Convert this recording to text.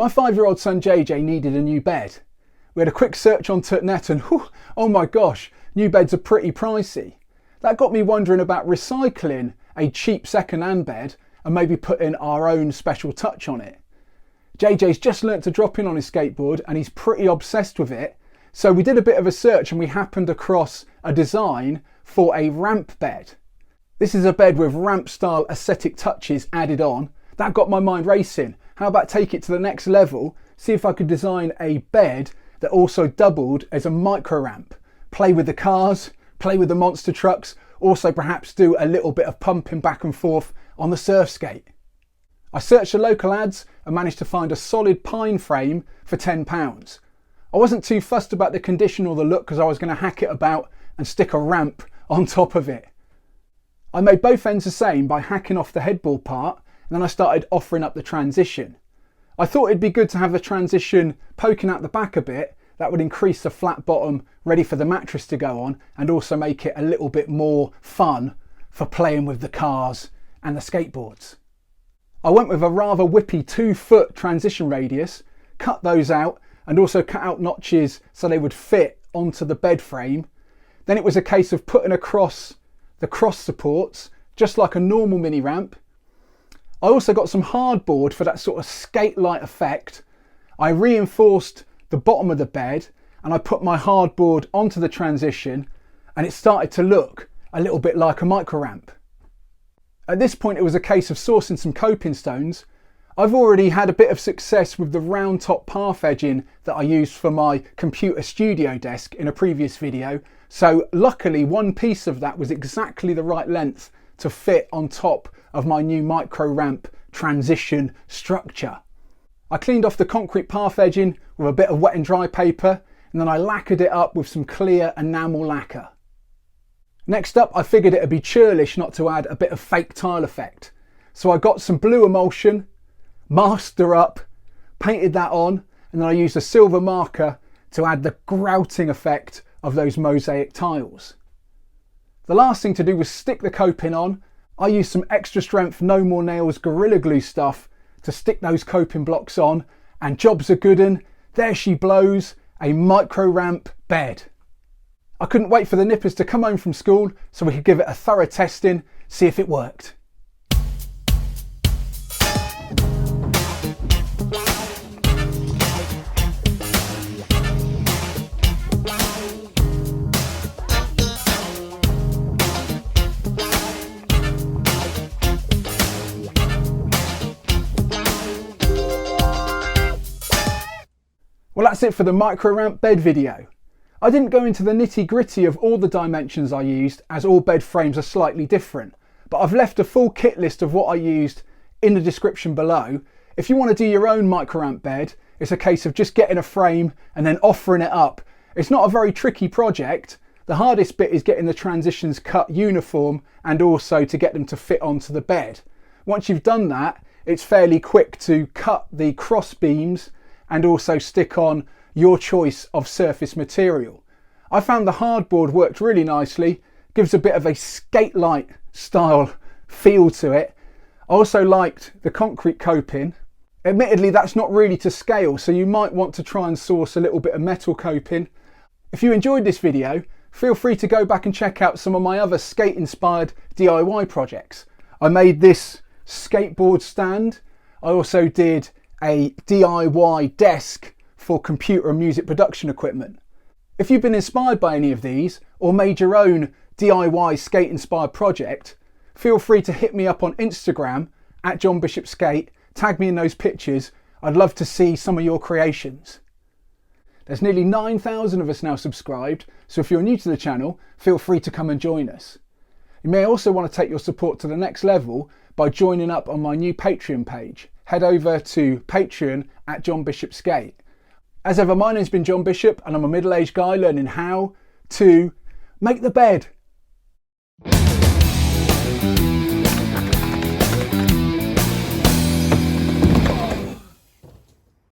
My 5-year-old son JJ needed a new bed. We had a quick search on Tutnet and oh my gosh, new beds are pretty pricey. That got me wondering about recycling a cheap second-hand bed and maybe putting our own special touch on it. JJ's just learnt to drop in on his skateboard and he's pretty obsessed with it. So we did a bit of a search and we happened across a design for a ramp bed. This is a bed with ramp style aesthetic touches added on. That got my mind racing. How about take it to the next level, see if I could design a bed that also doubled as a micro ramp. Play with the cars, play with the monster trucks, also perhaps do a little bit of pumping back and forth on the surf skate. I searched the local ads and managed to find a solid pine frame for £10. I wasn't too fussed about the condition or the look because I was going to hack it about and stick a ramp on top of it. I made both ends the same by hacking off the headboard part, and then I started offering up the transition. I thought it'd be good to have the transition poking out the back a bit. That would increase the flat bottom ready for the mattress to go on and also make it a little bit more fun for playing with the cars and the skateboards. I went with a rather whippy 2-foot transition radius, cut those out and also cut out notches so they would fit onto the bed frame. Then it was a case of putting across the cross supports just like a normal mini ramp. I also got some hardboard for that sort of skate-like effect. I reinforced the bottom of the bed and I put my hardboard onto the transition and it started to look a little bit like a micro ramp. At this point it was a case of sourcing some coping stones. I've already had a bit of success with the round top path edging that I used for my computer studio desk in a previous video, so luckily one piece of that was exactly the right length to fit on top of my new micro ramp transition structure. I cleaned off the concrete path edging with a bit of wet and dry paper and then I lacquered it up with some clear enamel lacquer. Next up I figured it'd be churlish not to add a bit of fake tile effect. So I got some blue emulsion, masked her up, painted that on, and then I used a silver marker to add the grouting effect of those mosaic tiles. The last thing to do was stick the coping on. I used some extra strength No More Nails Gorilla Glue stuff to stick those coping blocks on, and job's a good un. There she blows, a micro ramp bed. I couldn't wait for the nippers to come home from school so we could give it a thorough testing, see if it worked. Well, that's it for the micro ramp bed video. I didn't go into the nitty gritty of all the dimensions I used as all bed frames are slightly different, but I've left a full kit list of what I used in the description below. If you want to do your own micro ramp bed, it's a case of just getting a frame and then offering it up. It's not a very tricky project. The hardest bit is getting the transitions cut uniform and also to get them to fit onto the bed. Once you've done that, it's fairly quick to cut the cross beams and also stick on your choice of surface material. I found the hardboard worked really nicely, gives a bit of a skate-like style feel to it. I also liked the concrete coping. Admittedly, that's not really to scale, so you might want to try and source a little bit of metal coping. If you enjoyed this video, feel free to go back and check out some of my other skate-inspired DIY projects. I made this skateboard stand. I also did a DIY desk for computer and music production equipment. If you've been inspired by any of these or made your own DIY skate inspired project, feel free to hit me up on Instagram at John Bishop Skate, tag me in those pictures. I'd love to see some of your creations. There's nearly 9,000 of us now subscribed, so if you're new to the channel, feel free to come and join us. You may also want to take your support to the next level by joining up on my new Patreon page. Head over to Patreon at John Bishop Skate. As ever, my name's been John Bishop and I'm a middle-aged guy learning how to make the bed.